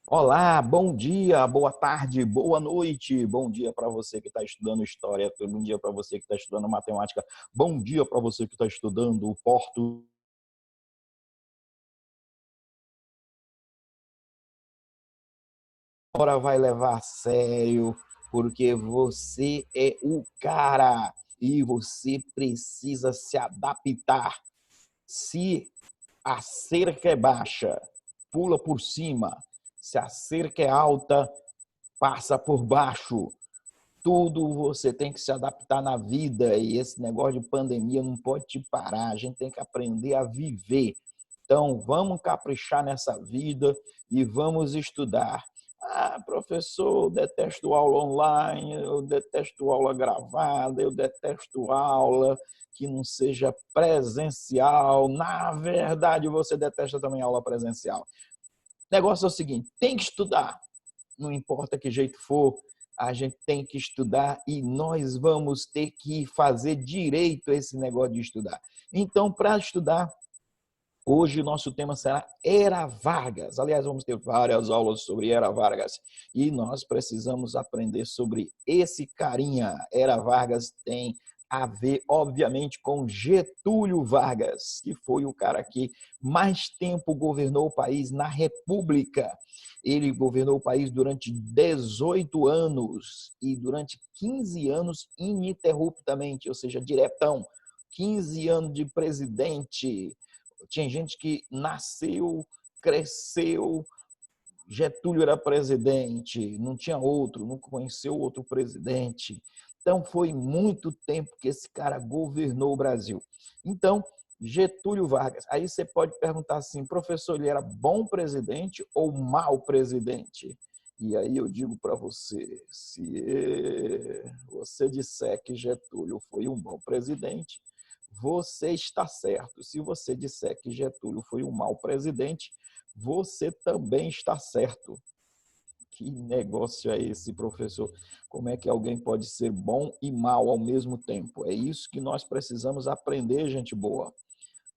Olá, bom dia, boa tarde, boa noite. Bom dia para você que está estudando história, bom dia para você que está estudando matemática, bom dia para você que está estudando português. Agora vai levar a sério, porque você é o cara e você precisa se adaptar. Se a cerca é baixa, pula por cima. Se a cerca é alta, passa por baixo. Tudo você tem que se adaptar na vida e esse negócio de pandemia não pode te parar. A gente tem que aprender a viver. Então, vamos caprichar nessa vida e vamos estudar. Ah, professor, eu detesto aula online, eu detesto aula gravada, eu detesto aula que não seja presencial. Na verdade, você detesta também aula presencial. O negócio é o seguinte, tem que estudar, não importa que jeito for, a gente tem que estudar e nós vamos ter que fazer direito a esse negócio de estudar. Então, para estudar, hoje o nosso tema será Era Vargas. Aliás, vamos ter várias aulas sobre Era Vargas e nós precisamos aprender sobre esse carinha. Era Vargas tem a ver, obviamente, com Getúlio Vargas, que foi o cara que mais tempo governou o país na República. Ele governou o país durante 18 anos e durante 15 anos ininterruptamente, ou seja, diretão. 15 anos de presidente. Tinha gente que nasceu, cresceu, Getúlio era presidente, não tinha outro, não conheceu outro presidente. Então, foi muito tempo que esse cara governou o Brasil. Então, Getúlio Vargas. Aí você pode perguntar assim, professor, ele era bom presidente ou mau presidente? E aí eu digo para você, se você disser que Getúlio foi um bom presidente, você está certo. Se você disser que Getúlio foi um mau presidente, você também está certo. Que negócio é esse, professor? Como é que alguém pode ser bom e mal ao mesmo tempo? É isso que nós precisamos aprender, gente boa.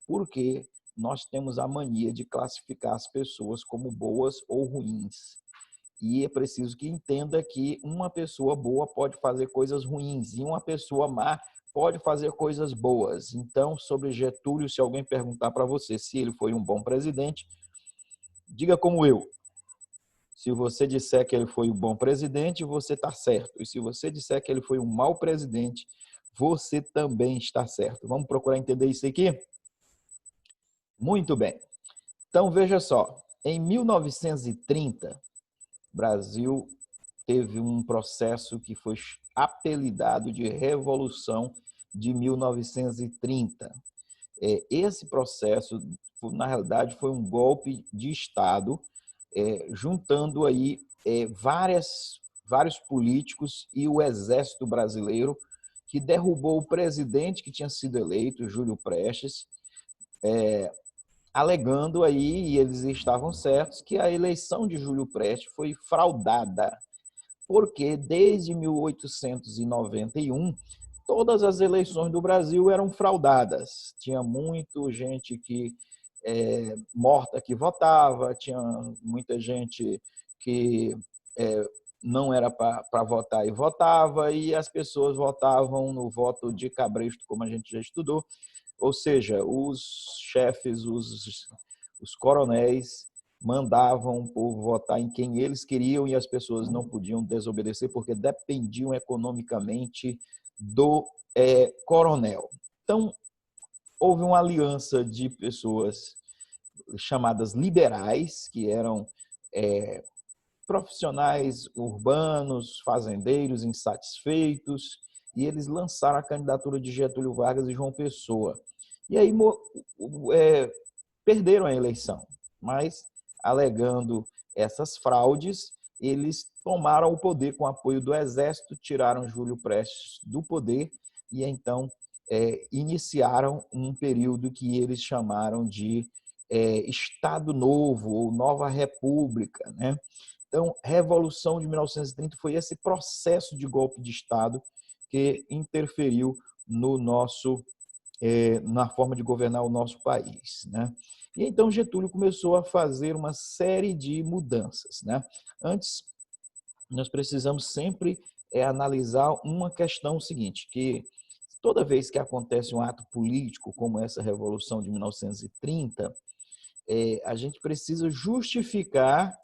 Porque nós temos a mania de classificar as pessoas como boas ou ruins. E é preciso que entenda que uma pessoa boa pode fazer coisas ruins e uma pessoa má pode fazer coisas boas. Então, sobre Getúlio, se alguém perguntar para você se ele foi um bom presidente, diga como eu. Se você disser que ele foi um bom presidente, você está certo. E se você disser que ele foi um mau presidente, você também está certo. Vamos procurar entender isso aqui? Muito bem. Então, veja só. Em 1930, o Brasil teve um processo que foi apelidado de Revolução de 1930. Esse processo, na realidade, foi um golpe de Estado, juntando aí vários políticos e o exército brasileiro, que derrubou o presidente que tinha sido eleito, Júlio Prestes, alegando aí, e eles estavam certos, que a eleição de Júlio Prestes foi fraudada, porque desde 1891 todas as eleições do Brasil eram fraudadas. Tinha muita gente que morta que votava, tinha muita gente que não era para votar e votava, e as pessoas votavam no voto de cabresto, como a gente já estudou, ou seja, os chefes, os coronéis mandavam o povo votar em quem eles queriam e as pessoas não podiam desobedecer porque dependiam economicamente do coronel. Então, houve uma aliança de pessoas chamadas liberais, que eram profissionais urbanos, fazendeiros insatisfeitos, e eles lançaram a candidatura de Getúlio Vargas e João Pessoa. E aí perderam a eleição, mas alegando essas fraudes, eles tomaram o poder com apoio do Exército, tiraram Júlio Prestes do poder e então iniciaram um período que eles chamaram de Estado Novo ou Nova República, né? Então, Revolução de 1930 foi esse processo de golpe de Estado que interferiu no nosso na forma de governar o nosso país, né? E então Getúlio começou a fazer uma série de mudanças, né? Antes, nós precisamos sempre analisar uma questão seguinte, que toda vez que acontece um ato político, como essa Revolução de 1930, a gente precisa justificar,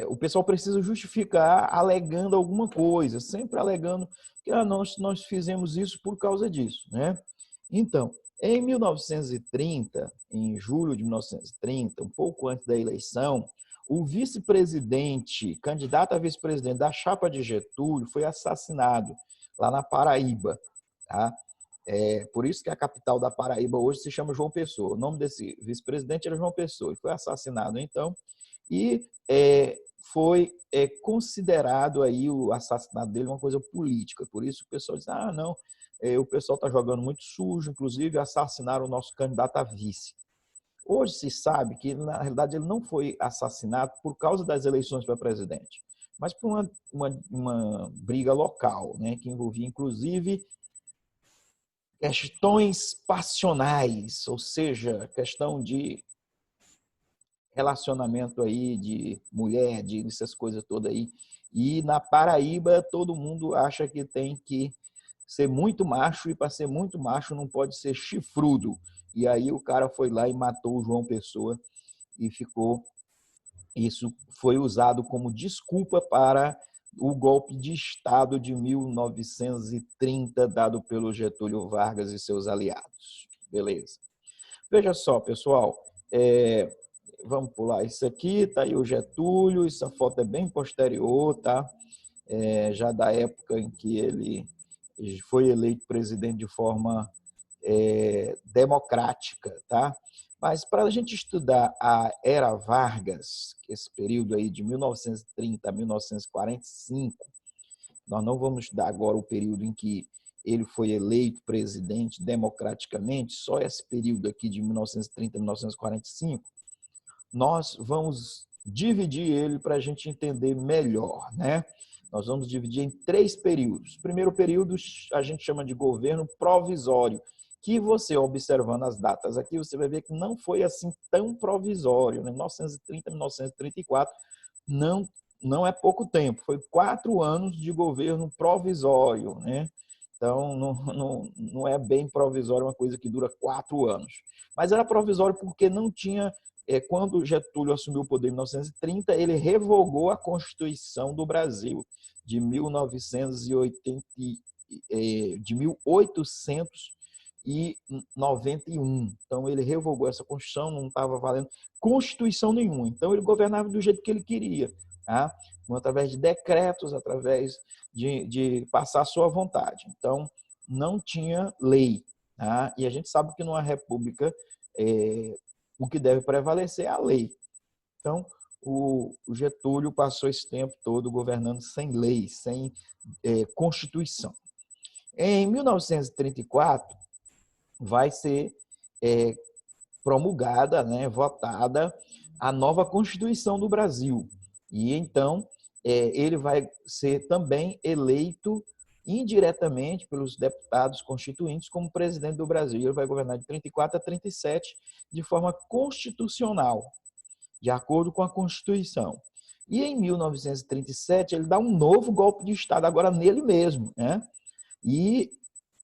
o pessoal precisa justificar alegando alguma coisa, sempre alegando que nós fizemos isso por causa disso, né? Então, em 1930, em julho de 1930, um pouco antes da eleição, o vice-presidente, candidato a vice-presidente da chapa de Getúlio, foi assassinado lá na Paraíba, tá? Por isso que a capital da Paraíba hoje se chama João Pessoa. O nome desse vice-presidente era João Pessoa. Ele foi assassinado, então, e foi considerado aí o assassinato dele uma coisa política. Por isso o pessoal diz, não, o pessoal está jogando muito sujo, inclusive assassinaram o nosso candidato a vice. Hoje se sabe que, na realidade, ele não foi assassinado por causa das eleições para presidente, mas por uma briga local, né, que envolvia, inclusive, questões passionais, ou seja, questão de relacionamento aí de mulher, de essas coisas todas aí. E na Paraíba todo mundo acha que tem que ser muito macho, e para ser muito macho não pode ser chifrudo. E aí o cara foi lá e matou o João Pessoa e isso foi usado como desculpa para o golpe de Estado de 1930 dado pelo Getúlio Vargas e seus aliados. Beleza. Veja só, pessoal, vamos pular isso aqui, tá aí o Getúlio, essa foto é bem posterior, tá? Já da época em que ele foi eleito presidente de forma democrática, tá? Mas para a gente estudar a era Vargas, esse período aí de 1930 a 1945, nós não vamos estudar agora o período em que ele foi eleito presidente democraticamente, só esse período aqui de 1930 a 1945, nós vamos dividir ele para a gente entender melhor, né? Nós vamos dividir em 3 períodos. O primeiro período a gente chama de governo provisório, que você, observando as datas aqui, você vai ver que não foi assim tão provisório. 1930, 1934, não é pouco tempo, foi 4 anos de governo provisório, né? Então, não é bem provisório uma coisa que dura 4 anos. Mas era provisório porque não tinha quando Getúlio assumiu o poder em 1930, ele revogou a Constituição do Brasil de 1980, de 1891. Então, ele revogou essa Constituição, não estava valendo Constituição nenhuma. Então, ele governava do jeito que ele queria, tá? Através de decretos, através de passar a sua vontade. Então, não tinha lei. Tá? E a gente sabe que numa república o que deve prevalecer é a lei. Então, o Getúlio passou esse tempo todo governando sem lei, sem Constituição. Em 1934, vai ser promulgada, né, votada, a nova Constituição do Brasil. E então, ele vai ser também eleito indiretamente pelos deputados constituintes como presidente do Brasil. Ele vai governar de 34 a 37 de forma constitucional, de acordo com a Constituição. E em 1937 ele dá um novo golpe de Estado, agora nele mesmo, né? E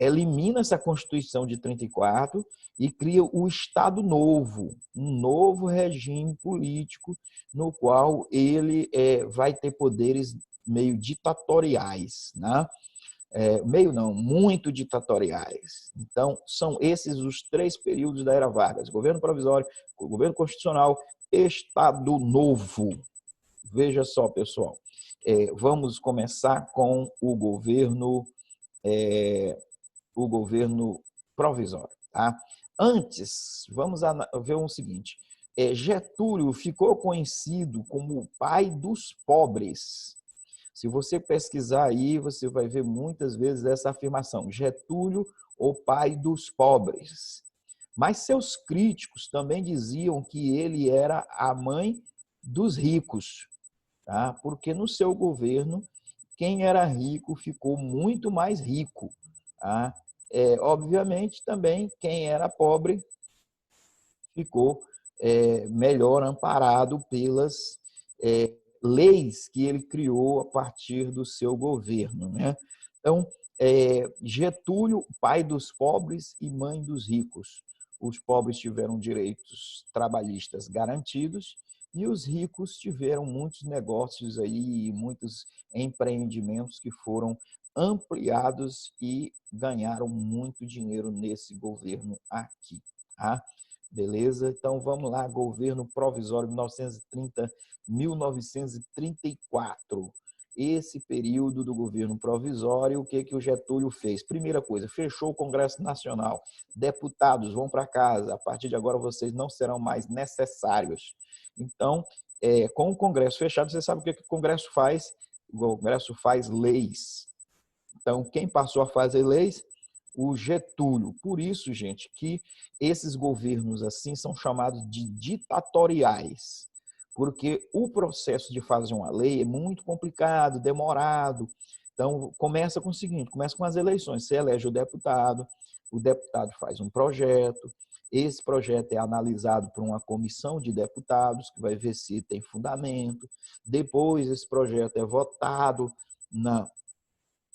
elimina essa Constituição de 34 e cria o Estado Novo, um novo regime político no qual ele vai ter poderes meio ditatoriais, né? Meio não, muito ditatoriais. Então, são esses os 3 períodos da Era Vargas: governo provisório, governo constitucional, Estado Novo. Veja só, pessoal, vamos começar com o governo provisório. Tá? Antes, vamos ver o seguinte: Getúlio ficou conhecido como o pai dos pobres. Se você pesquisar aí, você vai ver muitas vezes essa afirmação: Getúlio, o pai dos pobres. Mas seus críticos também diziam que ele era a mãe dos ricos, tá? Porque no seu governo, quem era rico ficou muito mais rico. Tá? Obviamente, também, quem era pobre ficou melhor amparado pelas leis que ele criou a partir do seu governo, né? Então, Getúlio, pai dos pobres e mãe dos ricos. Os pobres tiveram direitos trabalhistas garantidos e os ricos tiveram muitos negócios aí, muitos empreendimentos que foram ampliados e ganharam muito dinheiro nesse governo aqui, tá? Beleza? Então vamos lá, governo provisório 1930-1934. Esse período do governo provisório, o que o Getúlio fez? Primeira coisa, fechou o Congresso Nacional. Deputados, vão para casa. A partir de agora vocês não serão mais necessários. Então, com o Congresso fechado, você sabe o que o Congresso faz? O Congresso faz leis. Então, quem passou a fazer leis? O Getúlio. Por isso, gente, que esses governos assim são chamados de ditatoriais, porque o processo de fazer uma lei é muito complicado, demorado. Então, começa com o seguinte, começa com as eleições. Você elege o deputado faz um projeto, esse projeto é analisado por uma comissão de deputados, que vai ver se tem fundamento. Depois, esse projeto é votado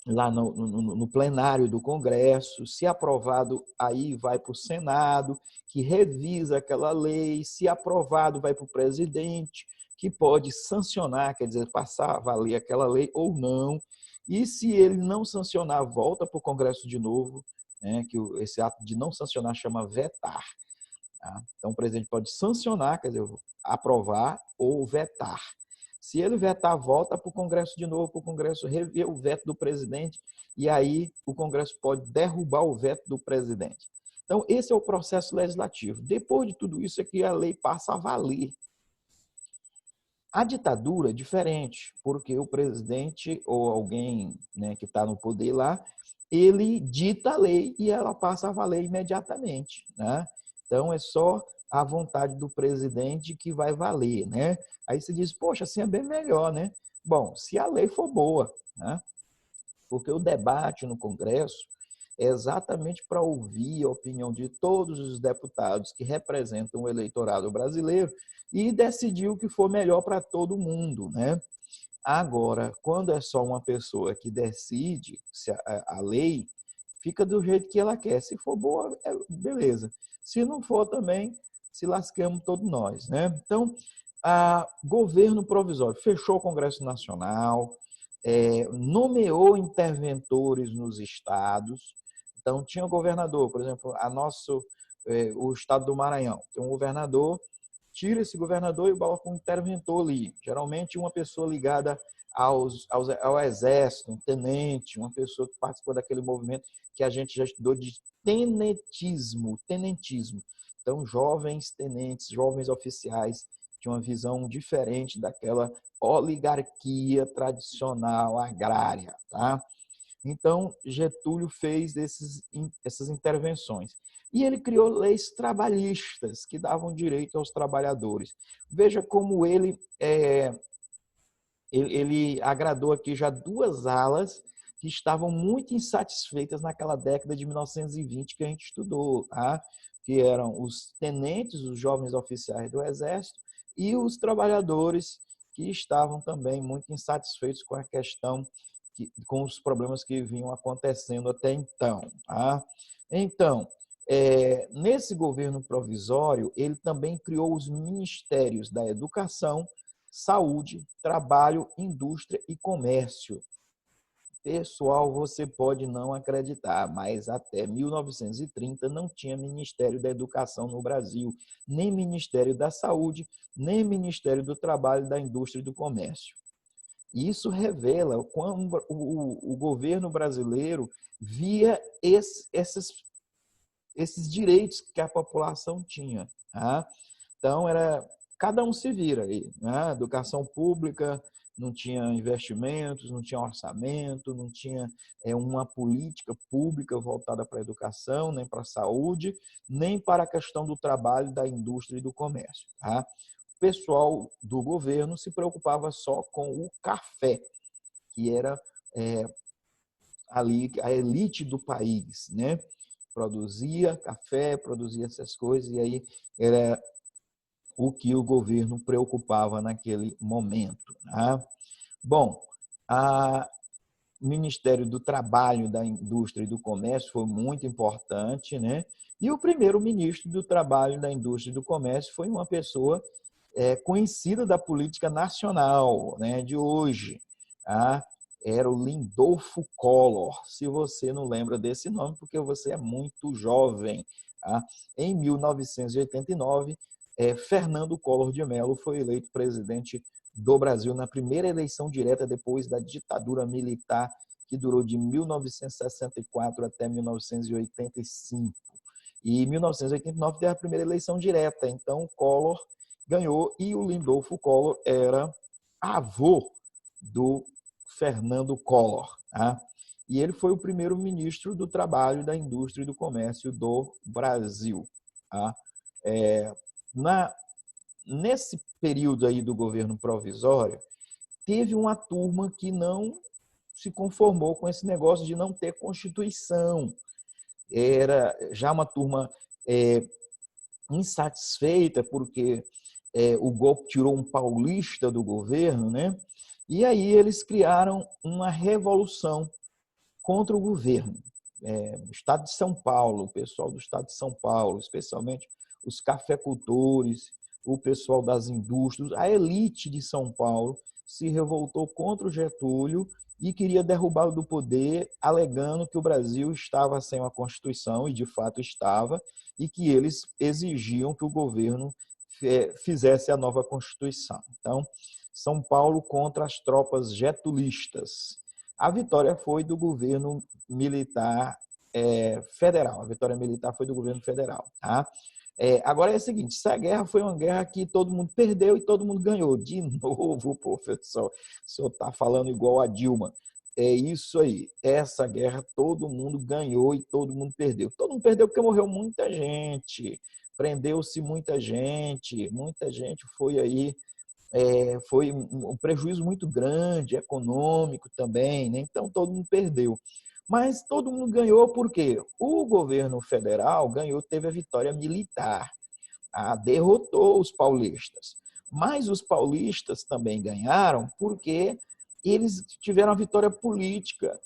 lá no plenário do Congresso, se aprovado, aí vai para o Senado, que revisa aquela lei, se aprovado, vai para o presidente, que pode sancionar, quer dizer, passar a valer aquela lei ou não, e se ele não sancionar, volta para o Congresso de novo, né, que esse ato de não sancionar chama vetar. Tá? Então, o presidente pode sancionar, quer dizer, aprovar ou vetar. Se ele vetar, volta para o Congresso de novo, para o Congresso rever o veto do presidente, e aí o Congresso pode derrubar o veto do presidente. Então, esse é o processo legislativo. Depois de tudo isso, é que a lei passa a valer. A ditadura é diferente, porque o presidente ou alguém, né, que está no poder lá, ele dita a lei e ela passa a valer imediatamente, né? Então, é só a vontade do presidente que vai valer, né? Aí você diz, poxa, assim é bem melhor, né? Bom, se a lei for boa, né? Porque o debate no Congresso é exatamente para ouvir a opinião de todos os deputados que representam o eleitorado brasileiro e decidir o que for melhor para todo mundo, né? Agora, quando é só uma pessoa que decide se a lei, fica do jeito que ela quer. Se for boa, beleza. Se não for também, se lasquemos todos nós, né? Então, governo provisório fechou o Congresso Nacional, nomeou interventores nos estados. Então, tinha o governador, por exemplo, o estado do Maranhão, tem um governador, tira esse governador e coloca um interventor ali. Geralmente, uma pessoa ligada ao exército, um tenente, uma pessoa que participou daquele movimento que a gente já estudou de tenentismo. Então, jovens tenentes, jovens oficiais, tinham uma visão diferente daquela oligarquia tradicional agrária, tá? Então, Getúlio fez essas intervenções. E ele criou leis trabalhistas que davam direito aos trabalhadores. Veja como ele agradou aqui já duas alas que estavam muito insatisfeitas naquela década de 1920 que a gente estudou, tá? Que eram os tenentes, os jovens oficiais do Exército, e os trabalhadores que estavam também muito insatisfeitos com a questão, com os problemas que vinham acontecendo até então. Tá? Então, nesse governo provisório, ele também criou os ministérios da Educação, Saúde, Trabalho, Indústria e Comércio. Pessoal, você pode não acreditar, mas até 1930 não tinha Ministério da Educação no Brasil, nem Ministério da Saúde, nem Ministério do Trabalho, da Indústria e do Comércio. Isso revela como o governo brasileiro via esses direitos que a população tinha. Tá? Então, cada um se vira aí. Né? Educação pública, não tinha investimentos, não tinha orçamento, não tinha uma política pública voltada para a educação, nem para a saúde, nem para a questão do trabalho, da indústria e do comércio. Tá? O pessoal do governo se preocupava só com o café, que era ali a elite do país, né? produzia café, produzia essas coisas, e aí era o que o governo preocupava naquele momento. Né? Bom, o Ministério do Trabalho, da Indústria e do Comércio foi muito importante, né? E o primeiro ministro do Trabalho, da Indústria e do Comércio foi uma pessoa conhecida da política nacional, né, de hoje. Tá? Era o Lindolfo Collor. Se você não lembra desse nome, porque você é muito jovem. Tá? Em 1989, Fernando Collor de Mello foi eleito presidente do Brasil na primeira eleição direta depois da ditadura militar que durou de 1964 até 1985. E em 1989 teve a primeira eleição direta, então Collor ganhou e o Lindolfo Collor era avô do Fernando Collor. Tá? E ele foi o primeiro ministro do Trabalho, da Indústria e do Comércio do Brasil. Tá? Nesse período aí do governo provisório, teve uma turma que não se conformou com esse negócio de não ter Constituição. Era já uma turma insatisfeita porque o golpe tirou um paulista do governo, né? E aí eles criaram uma revolução contra o governo. O estado de São Paulo, o pessoal do estado de São Paulo, especialmente os cafeicultores, o pessoal das indústrias, a elite de São Paulo se revoltou contra o Getúlio e queria derrubá-lo do poder, alegando que o Brasil estava sem uma Constituição, e de fato estava, e que eles exigiam que o governo fizesse a nova Constituição. Então, São Paulo contra as tropas getulistas. A vitória foi do governo militar federal. A vitória militar foi do governo federal. Tá? Agora é o seguinte, essa guerra foi uma guerra que todo mundo perdeu e todo mundo ganhou. De novo, professor, o senhor está falando igual a Dilma. É isso aí. Essa guerra todo mundo ganhou e todo mundo perdeu. Todo mundo perdeu porque morreu muita gente, prendeu-se muita gente foi aí, foi um prejuízo muito grande, econômico também, né? Então todo mundo perdeu. Mas todo mundo ganhou porque o governo federal ganhou, teve a vitória militar, derrotou os paulistas. Mas os paulistas também ganharam porque eles tiveram a vitória política.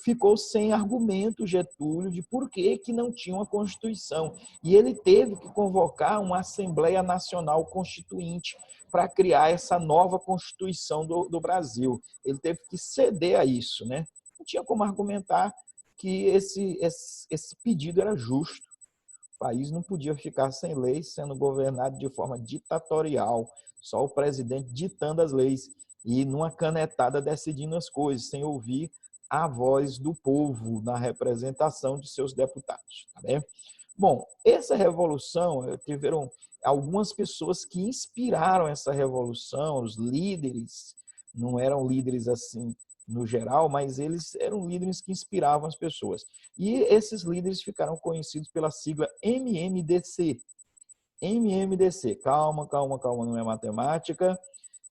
Ficou sem argumento Getúlio de por que não tinha uma Constituição. E ele teve que convocar uma Assembleia Nacional Constituinte para criar essa nova Constituição do Brasil. Ele teve que ceder a isso, né? Não tinha como argumentar que esse pedido era justo. O país não podia ficar sem leis, sendo governado de forma ditatorial, só o presidente ditando as leis e numa canetada decidindo as coisas, sem ouvir a voz do povo na representação de seus deputados. Tá bem? Bom, essa revolução, tiveram algumas pessoas que inspiraram essa revolução, os líderes, não eram líderes assim no geral, mas eles eram líderes que inspiravam as pessoas. E esses líderes ficaram conhecidos pela sigla MMDC. MMDC, calma, não é matemática,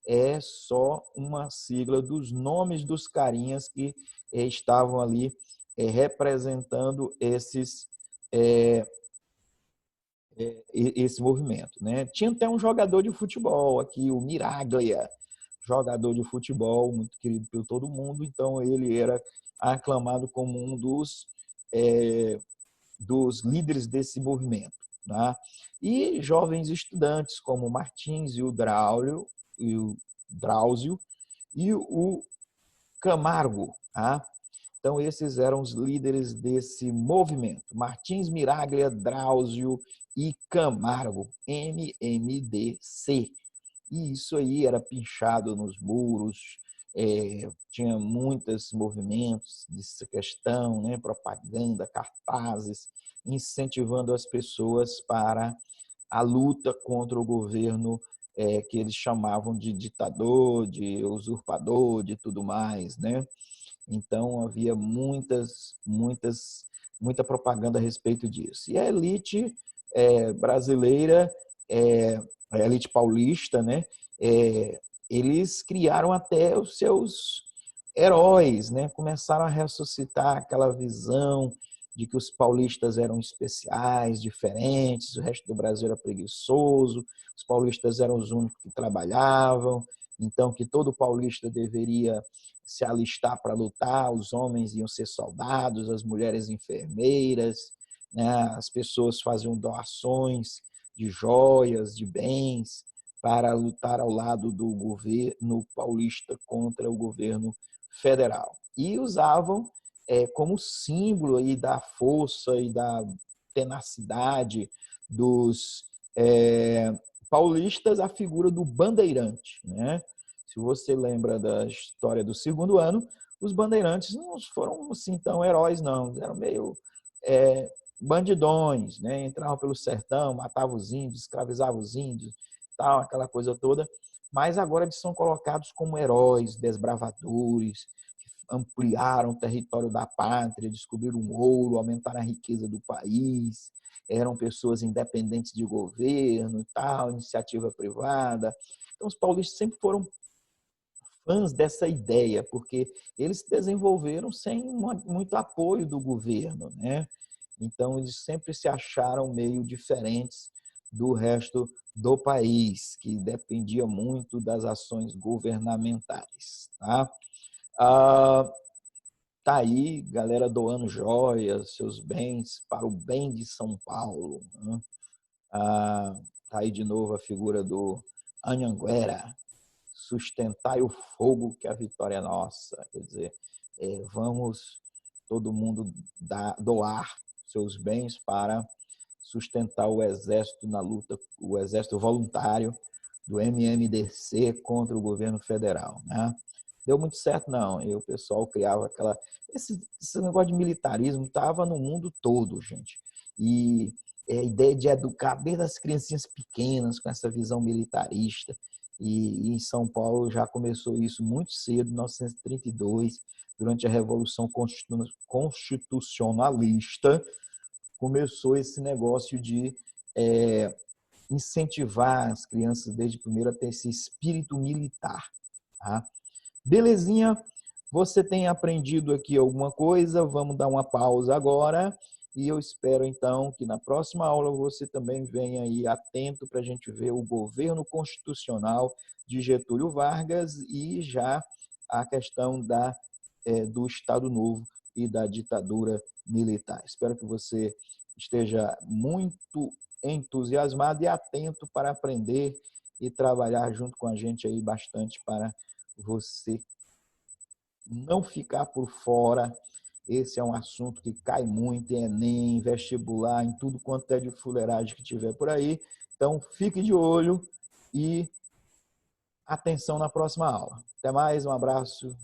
é só uma sigla dos nomes dos carinhas que estavam ali representando esse movimento. Né? Tinha até um jogador de futebol aqui, o Miraglia, jogador de futebol, muito querido por todo mundo, então ele era aclamado como um dos líderes desse movimento. Né? E jovens estudantes como Martins e o Drauzio e o Camargo. Tá? Então, esses eram os líderes desse movimento. Martins, Miraglia, Drauzio e Camargo, MMDC. E isso aí era pinchado nos muros, tinha muitos movimentos dessa questão, né? Propaganda, cartazes, incentivando as pessoas para a luta contra o governo que eles chamavam de ditador, de usurpador, de tudo mais, né? Então havia muita propaganda a respeito disso. E a elite brasileira, a elite paulista, né? Eles criaram até os seus heróis, né? Começaram a ressuscitar aquela visão de que os paulistas eram especiais, diferentes, o resto do Brasil era preguiçoso, os paulistas eram os únicos que trabalhavam, então que todo paulista deveria se alistar para lutar, os homens iam ser soldados, as mulheres enfermeiras, né? As pessoas faziam doações de joias, de bens, para lutar ao lado do governo paulista contra o governo federal. E usavam como símbolo aí da força e da tenacidade dos paulistas a figura do bandeirante, né? Se você lembra da história do segundo ano, os bandeirantes não foram assim tão heróis, não. Eram meio bandidões, né? Entravam pelo sertão, matavam os índios, escravizavam os índios, tal, aquela coisa toda. Mas agora eles são colocados como heróis, desbravadores, ampliaram o território da pátria, descobriram o ouro, aumentaram a riqueza do país, eram pessoas independentes de governo, tal, iniciativa privada. Então, os paulistas sempre foram fãs dessa ideia, porque eles se desenvolveram sem muito apoio do governo, né? Então, eles sempre se acharam meio diferentes do resto do país, que dependia muito das ações governamentais. Tá aí, galera doando joias, seus bens para o bem de São Paulo. Né? Tá aí de novo a figura do Anhanguera, sustentai o fogo que a vitória é nossa. Quer dizer, vamos todo mundo doar seus bens para sustentar o exército na luta, o exército voluntário do MMDC contra o governo federal, né? Deu muito certo, não. E o pessoal criava aquela... Esse negócio de militarismo estava no mundo todo, gente. E a ideia de educar desde as criancinhas pequenas com essa visão militarista. E em São Paulo já começou isso muito cedo, em 1932, durante a Revolução Constitucionalista, começou esse negócio de incentivar as crianças desde primeiro a ter esse espírito militar. Tá? Belezinha? Você tem aprendido aqui alguma coisa? Vamos dar uma pausa agora e eu espero então que na próxima aula você também venha aí atento para a gente ver o governo constitucional de Getúlio Vargas e já a questão do Estado Novo e da ditadura militar. Espero que você esteja muito entusiasmado e atento para aprender e trabalhar junto com a gente aí bastante para você não ficar por fora. Esse é um assunto que cai muito em Enem, em vestibular, em tudo quanto é de fuleiragem que tiver por aí. Então, fique de olho e atenção na próxima aula. Até mais, um abraço.